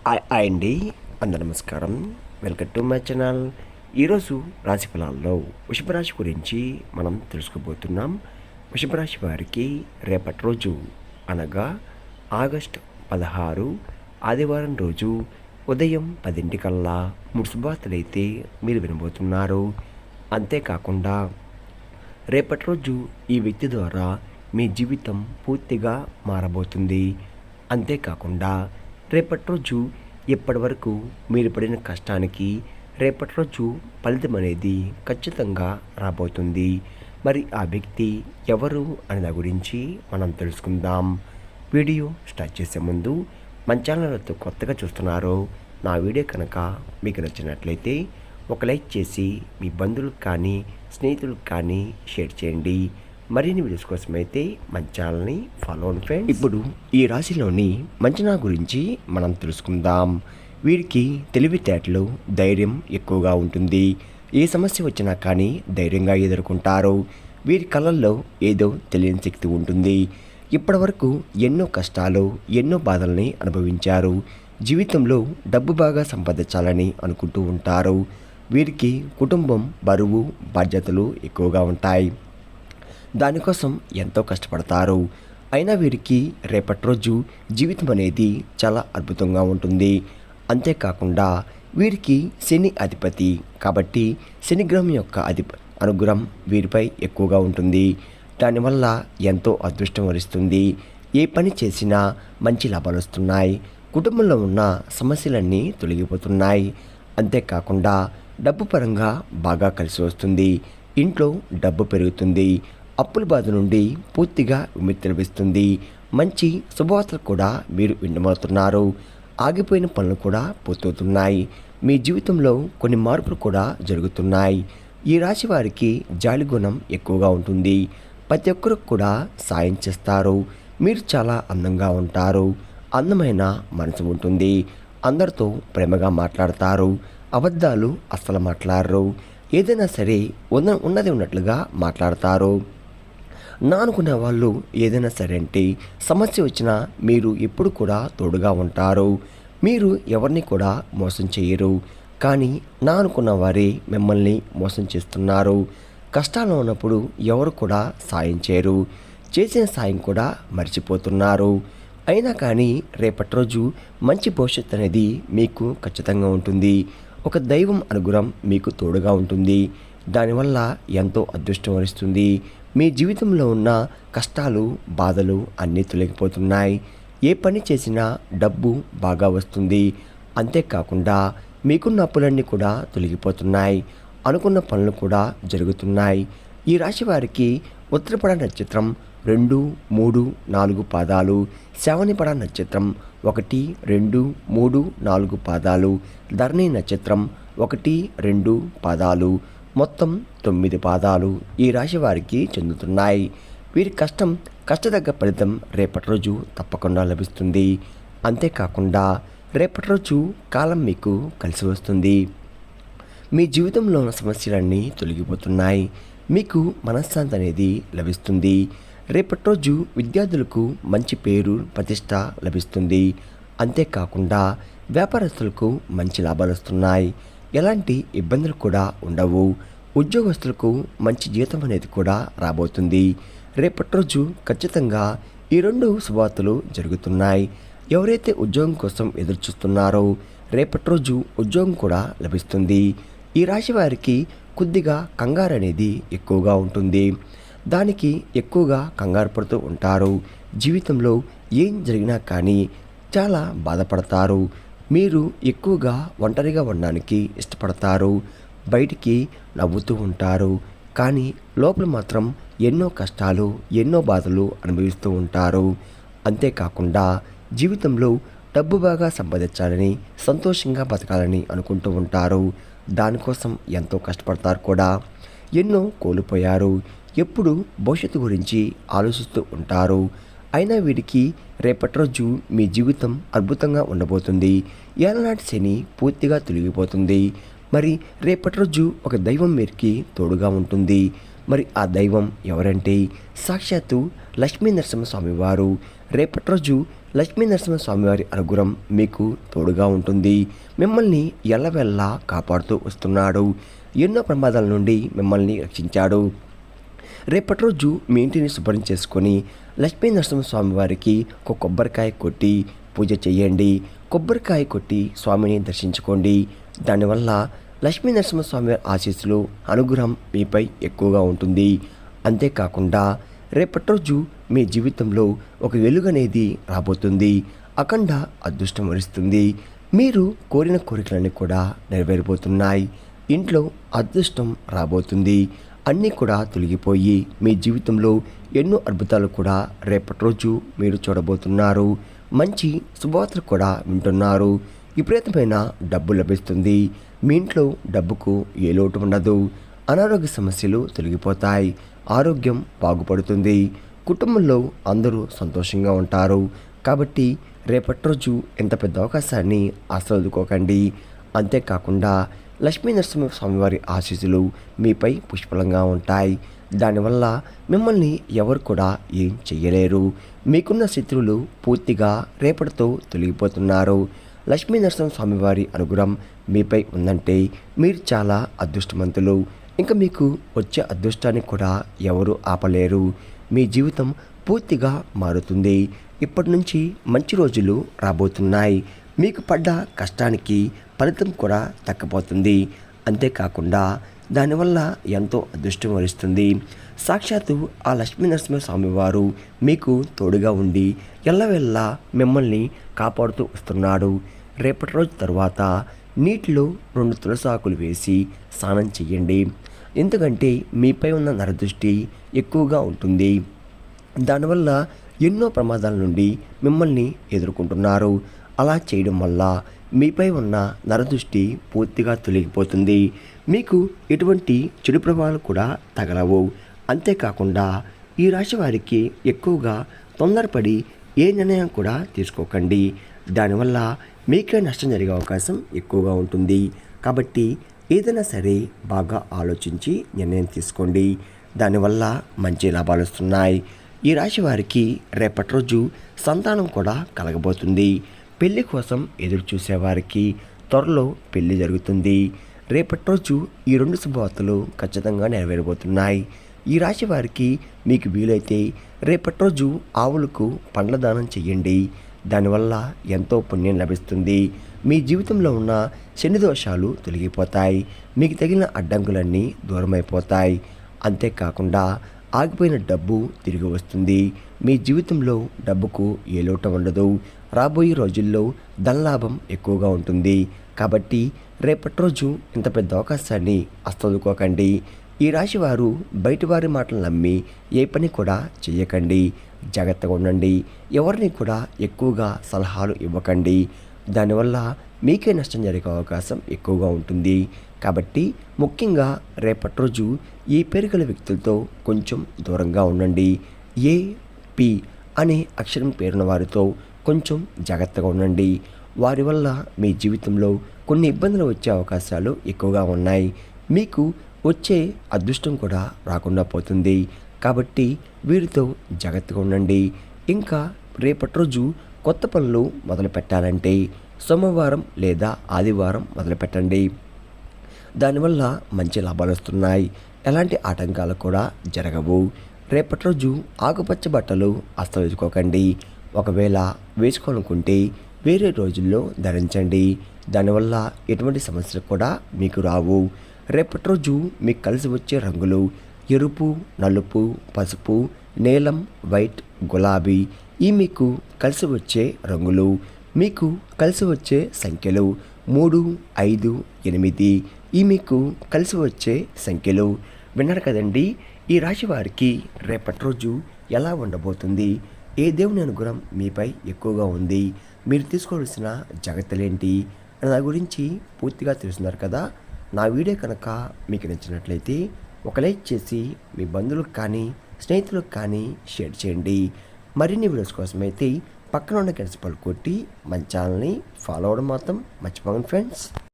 Hi అండి, అందరూ నమస్కారం. Welcome to my channel. ఈరోజు రాశి ఫలాల్లో వృషభ రాశి గురించి మనం తెలుసుకోబోతున్నాం. వృషభ రాశి వారికి రేపటి రోజు అనగా ఆగస్టు 16 ఆదివారం రోజు ఉదయం 10 మున్సిపాలిటీలైతే మీరు వినబోతున్నారు. అంతేకాకుండా రేపటి రోజు ఈ వ్యక్తి ద్వారా మీ జీవితం పూర్తిగా మారబోతుంది. అంతేకాకుండా రేపటి రోజు ఇప్పటి వరకు మీరు పడిన కష్టానికి రేపటి రోజు ఫలితం అనేది ఖచ్చితంగా రాబోతుంది. మరి ఆ వ్యక్తి ఎవరు అనే దాని గురించి మనం తెలుసుకుందాం. వీడియో స్టార్ట్ చేసే ముందు మన ఛానల్తో కొత్తగా చూస్తున్నారో నా వీడియో కనుక మీకు నచ్చినట్లయితే ఒక లైక్ చేసి మీ బంధువులకు కానీ స్నేహితులకు కానీ షేర్ చేయండి. మరిన్ని వీడియోస్ కోసం అయితే మన ఛానల్ని ఫాలో అవ్వండి ఫ్రెండ్స్. ఇప్పుడు ఈ రాశిలోని మంచనా గురించి మనం తెలుసుకుందాం. వీరికి తెలివితేటలు, ధైర్యం ఎక్కువగా ఉంటుంది. ఏ సమస్య వచ్చినా కానీ ధైర్యంగా ఎదుర్కొంటారు. వీరి కళ్ళల్లో ఏదో తెలియని శక్తి ఉంటుంది. ఇప్పటి వరకు ఎన్నో కష్టాలు, ఎన్నో బాధల్ని అనుభవించారు. జీవితంలో డబ్బు బాగా సంపాదించాలని అనుకుంటూ ఉంటారు. వీరికి కుటుంబం, బరువు, బాధ్యతలు ఎక్కువగా ఉంటాయి. దానికోసం ఎంతో కష్టపడతారు. అయినా వీరికి రేపటి రోజు జీవితం అనేది చాలా అద్భుతంగా ఉంటుంది. అంతేకాకుండా వీరికి శని అధిపతి కాబట్టి శనిగ్రహం యొక్క అనుగ్రహం వీరిపై ఎక్కువగా ఉంటుంది. దానివల్ల ఎంతో అదృష్టం వరిస్తుంది. ఏ పని చేసినా మంచి లాభాలు వస్తున్నాయి. కుటుంబంలో ఉన్న సమస్యలన్నీ తొలగిపోతున్నాయి. అంతేకాకుండా డబ్బు పరంగా బాగా కలిసి వస్తుంది. ఇంట్లో డబ్బు పెరుగుతుంది. అప్పుల బాధ నుండి పూర్తిగా విముక్తి లభిస్తుంది. మంచి శుభవార్తలు కూడా మీరు వినబోతున్నారు. ఆగిపోయిన పనులు కూడా పూర్తవుతున్నాయి. మీ జీవితంలో కొన్ని మార్పులు కూడా జరుగుతున్నాయి. ఈ రాశి వారికి జాలి గుణం ఎక్కువగా ఉంటుంది. ప్రతి ఒక్కరికి కూడా సాయం చేస్తారు. మీరు చాలా అందంగా ఉంటారు. అందమైన మనసు ఉంటుంది. అందరితో ప్రేమగా మాట్లాడతారు. అబద్ధాలు అస్సలు మాట్లాడరు. ఏదైనా సరే ఉన్నది ఉన్నట్లుగా మాట్లాడతారు. నా అనుకునే వాళ్ళు ఏదైనా సరే అంటే సమస్య వచ్చినా మీరు ఎప్పుడు కూడా తోడుగా ఉంటారు. మీరు ఎవరిని కూడా మోసం చేయరు. కానీ నా అనుకున్న వారే మిమ్మల్ని మోసం చేస్తున్నారు. కష్టాల్లో ఉన్నప్పుడు ఎవరు కూడా సాయం చేయరు. చేసిన సాయం కూడా మర్చిపోతున్నారు. అయినా కానీ రేపటి రోజు మంచి భవిష్యత్తు అనేది మీకు ఖచ్చితంగా ఉంటుంది. ఒక దైవం అనుగ్రహం మీకు తోడుగా ఉంటుంది. దానివల్ల ఎంతో అదృష్టం వరిస్తుంది. మీ జీవితంలో ఉన్న కష్టాలు, బాధలు అన్నీ తొలగిపోతున్నాయి. ఏ పని చేసినా డబ్బు బాగా వస్తుంది. అంతేకాకుండా మీకున్న అప్పులన్నీ కూడా తొలగిపోతున్నాయి. అనుకున్న పనులు కూడా జరుగుతున్నాయి. ఈ రాశి వారికి ఉత్తరపడ నక్షత్రం 2, 3, 4 పాదాలు, శ్రవణపడ నక్షత్రం 1, 2, 3, 4 పాదాలు, ధరణి నక్షత్రం 1, 2 పాదాలు, మొత్తం 9 పాదాలు ఈ రాశి వారికి చెందుతున్నాయి. వీరి కష్టదగ్గ ఫలితం రేపటి రోజు తప్పకుండా లభిస్తుంది. అంతేకాకుండా రేపటి రోజు కాలం మీకు కలిసి వస్తుంది. మీ జీవితంలో ఉన్న సమస్యలన్నీ తొలగిపోతున్నాయి. మీకు మనశ్శాంతి అనేది లభిస్తుంది. రేపటి రోజు విద్యార్థులకు మంచి పేరు, ప్రతిష్ట లభిస్తుంది. అంతేకాకుండా వ్యాపారస్తులకు మంచి లాభాలు వస్తున్నాయి. ఎలాంటి ఇబ్బందులు కూడా ఉండవు. ఉద్యోగస్తులకు మంచి జీతం అనేది కూడా రాబోతుంది. రేపటి రోజు ఖచ్చితంగా ఈ 2 శుభవార్తలు జరుగుతున్నాయి. ఎవరైతే ఉద్యోగం కోసం ఎదురు చూస్తున్నారో రేపటి రోజు ఉద్యోగం కూడా లభిస్తుంది. ఈ రాశి వారికి కొద్దిగా కంగారు అనేది ఎక్కువగా ఉంటుంది. దానికి ఎక్కువగా కంగారు పడుతూ ఉంటారు. జీవితంలో ఏం జరిగినా కానీ చాలా బాధపడతారు. మీరు ఎక్కువగా ఒంటరిగా ఉండడానికి ఇష్టపడతారు. బయటికి నవ్వుతూ ఉంటారు. కానీ లోపల మాత్రం ఎన్నో కష్టాలు, ఎన్నో బాధలు అనుభవిస్తూ ఉంటారు. అంతేకాకుండా జీవితంలో డబ్బు బాగా సంపాదించాలని, సంతోషంగా బతకాలని అనుకుంటూ ఉంటారు. దానికోసం ఎంతో కష్టపడతారు కూడా. ఎన్నో కోల్పోయారు. ఎప్పుడు భవిష్యత్తు గురించి ఆలోచిస్తూ ఉంటారు. అయినా వీరికి రేపటి రోజు మీ జీవితం అద్భుతంగా ఉండబోతుంది. ఏలనాటి శని పూర్తిగా తొలగిపోతుంది. మరి రేపటి రోజు ఒక దైవం వీరికి తోడుగా ఉంటుంది. మరి ఆ దైవం ఎవరంటే సాక్షాత్తు లక్ష్మీ నరసింహస్వామి వారు. రేపటి రోజు లక్ష్మీ నరసింహస్వామి వారి అనుగ్రహం మీకు తోడుగా ఉంటుంది. మిమ్మల్ని ఎల్లవెల్లా కాపాడుతూ వస్తున్నాడు. ఎన్నో ప్రమాదాల నుండి మిమ్మల్ని రక్షించాడు. రేపటి రోజు మీ ఇంటిని శుభ్రం చేసుకొని లక్ష్మీ నరసింహస్వామి వారికి ఒక కొబ్బరికాయ కొట్టి పూజ చేయండి. కొబ్బరికాయ కొట్టి స్వామిని దర్శించుకోండి. దానివల్ల లక్ష్మీ నరసింహస్వామి వారి ఆశీస్సులు, అనుగ్రహం మీపై ఎక్కువగా ఉంటుంది. అంతేకాకుండా రేపటి రోజు మీ జీవితంలో ఒక వెలుగు అనేది రాబోతుంది. అఖండ అదృష్టం వరిస్తుంది. మీరు కోరిన కోరికలన్నీ కూడా నెరవేరిపోతున్నాయి. ఇంట్లో అదృష్టం రాబోతుంది. అన్నీ కూడా తొలగిపోయి మీ జీవితంలో ఎన్నో అద్భుతాలు కూడా రేపటి రోజు మీరు చూడబోతున్నారు. మంచి శుభవార్తలు కూడా వింటున్నారు. విపరీతమైన డబ్బు లభిస్తుంది. మీ ఇంట్లో డబ్బుకు ఏ లోటు ఉండదు. అనారోగ్య సమస్యలు తొలగిపోతాయి. ఆరోగ్యం బాగుపడుతుంది. కుటుంబంలో అందరూ సంతోషంగా ఉంటారు. కాబట్టి రేపటి రోజు ఎంత పెద్ద అవకాశాన్ని ఆస్వాదుకోకండి. అంతేకాకుండా లక్ష్మీ నరసింహస్వామి వారి ఆశీస్సులు మీపై పుష్కలంగా ఉంటాయి. దానివల్ల మిమ్మల్ని ఎవరు కూడా ఏం చెయ్యలేరు. మీకున్న శత్రువులు పూర్తిగా రేపటితో తొలగిపోతున్నారు. లక్ష్మీ నరసింహస్వామి వారి అనుగ్రహం మీపై ఉందంటే మీరు చాలా అదృష్టవంతులు. ఇంకా మీకు వచ్చే అదృష్టాన్ని కూడా ఎవరు ఆపలేరు. మీ జీవితం పూర్తిగా మారుతుంది. ఇప్పటి నుంచి మంచి రోజులు రాబోతున్నాయి. మీకు పడ్డ కష్టానికి ఫలితం కూడా తగ్గబోతుంది. అంతేకాకుండా దానివల్ల ఎంతో అదృష్టం వరిస్తుంది. సాక్షాత్తు ఆ లక్ష్మీ నరసింహస్వామి వారు మీకు తోడుగా ఉండి ఎల్లవెల్లా మిమ్మల్ని కాపాడుతూ వస్తున్నాడు. రేపటి రోజు తర్వాత నీటిలో 2 తులసాకులు వేసి స్నానం చేయండి. ఎందుకంటే మీపై ఉన్న నరదృష్టి ఎక్కువగా ఉంటుంది. దానివల్ల ఎన్నో ప్రమాదాల నుండి మిమ్మల్ని ఎదుర్కొంటున్నారు. అలా చేయడం వల్ల మీపై ఉన్న నరదృష్టి పూర్తిగా తొలగిపోతుంది. మీకు ఎటువంటి చెడు ప్రభావాలు కూడా తగలవు. అంతేకాకుండా ఈ రాశి వారికి ఎక్కువగా తొందరపడి ఏ నిర్ణయం కూడా తీసుకోకండి. దానివల్ల మీకే నష్టం జరిగే అవకాశం ఎక్కువగా ఉంటుంది. కాబట్టి ఏదైనా సరే బాగా ఆలోచించి నిర్ణయం తీసుకోండి. దానివల్ల మంచి లాభాలు వస్తున్నాయి. ఈ రాశి వారికి రేపటి రోజు సంతానం కూడా కలగబోతుంది. పెళ్లి కోసం ఎదురు చూసేవారికి త్వరలో పెళ్లి జరుగుతుంది. రేపటి రోజు ఈ 2 శుభవార్తలు ఖచ్చితంగా నెరవేరబోతున్నాయి. ఈ రాశి వారికి మీకు వీలైతే రేపటి రోజు ఆవులకు పండ్ల దానం చెయ్యండి. దానివల్ల ఎంతో పుణ్యం లభిస్తుంది. మీ జీవితంలో ఉన్న శని దోషాలు తొలగిపోతాయి. మీకు తగిలిన అడ్డంకులన్నీ దూరమైపోతాయి. అంతేకాకుండా ఆగిపోయిన డబ్బు తిరిగి వస్తుంది. మీ జీవితంలో డబ్బుకు ఏ లోటు ఉండదు. రాబోయే రోజుల్లో ధనలాభం ఎక్కువగా ఉంటుంది. కాబట్టి రేపటి రోజు ఇంత పెద్ద అవకాశాన్ని అస్తదుకోకండి. ఈ రాశి వారు బయటివారి మాటలు నమ్మి ఏ పని కూడా చేయకండి. జాగ్రత్తగా ఉండండి. ఎవరిని కూడా ఎక్కువగా సలహాలు ఇవ్వకండి. దానివల్ల మీకే నష్టం జరిగే అవకాశం ఎక్కువగా ఉంటుంది. కాబట్టి ముఖ్యంగా రేపటి రోజు ఈ పేరు గల వ్యక్తులతో కొంచెం దూరంగా ఉండండి. ఏ పి అనే అక్షరం పేరున్న వారితో కొంచెం జాగ్రత్తగా ఉండండి. వారి వల్ల మీ జీవితంలో కొన్ని ఇబ్బందులు వచ్చే అవకాశాలు ఎక్కువగా ఉన్నాయి. మీకు వచ్చే అదృష్టం కూడా రాకుండా పోతుంది. కాబట్టి వీరితో జాగ్రత్తగా ఉండండి. ఇంకా రేపటి రోజు కొత్త పనులు మొదలు పెట్టాలంటే సోమవారం లేదా ఆదివారం మొదలుపెట్టండి. దానివల్ల మంచి లాభాలు వస్తున్నాయి. ఎలాంటి ఆటంకాలు కూడా జరగవు. రేపటి రోజు ఆకుపచ్చ బట్టలు అస్సలు వేసుకోకండి. ఒకవేళ వేసుకోవాలనుకుంటే వేరే రోజుల్లో ధరించండి. దానివల్ల ఎటువంటి సమస్యలు కూడా మీకు రావు. రేపటి రోజు మీకు కలిసి వచ్చే రంగులు ఎరుపు, నలుపు, పసుపు, నీలం, వైట్, గులాబీ. ఈ మీకు కలిసి వచ్చే రంగులు. మీకు కలిసి వచ్చే సంఖ్యలు 3, 5, 8. ఈ మీకు కలిసి వచ్చే సంఖ్యలు. విన్నారు కదండి, ఈ రాశి వారికి రేపటి రోజు ఎలా ఉండబోతుంది, ఏ దేవుని అనుగ్రహం మీపై ఎక్కువగా ఉంది, మీరు తీసుకోవాల్సిన జాగ్రత్తలేంటి అనే దాని గురించి పూర్తిగా తెలుసున్నారు కదా. నా వీడియో కనుక మీకు నచ్చినట్లయితే ఒక లైక్ చేసి మీ బంధువులకు కానీ స్నేహితులకు కానీ షేర్ చేయండి. మరిన్ని వీడియోస్ కోసం అయితే పక్కన ఉన్న గంట సింబల్ కొట్టి మన ఛానల్ని ఫాలో అవ్వడం మాత్రం మర్చిపోకండి ఫ్రెండ్స్.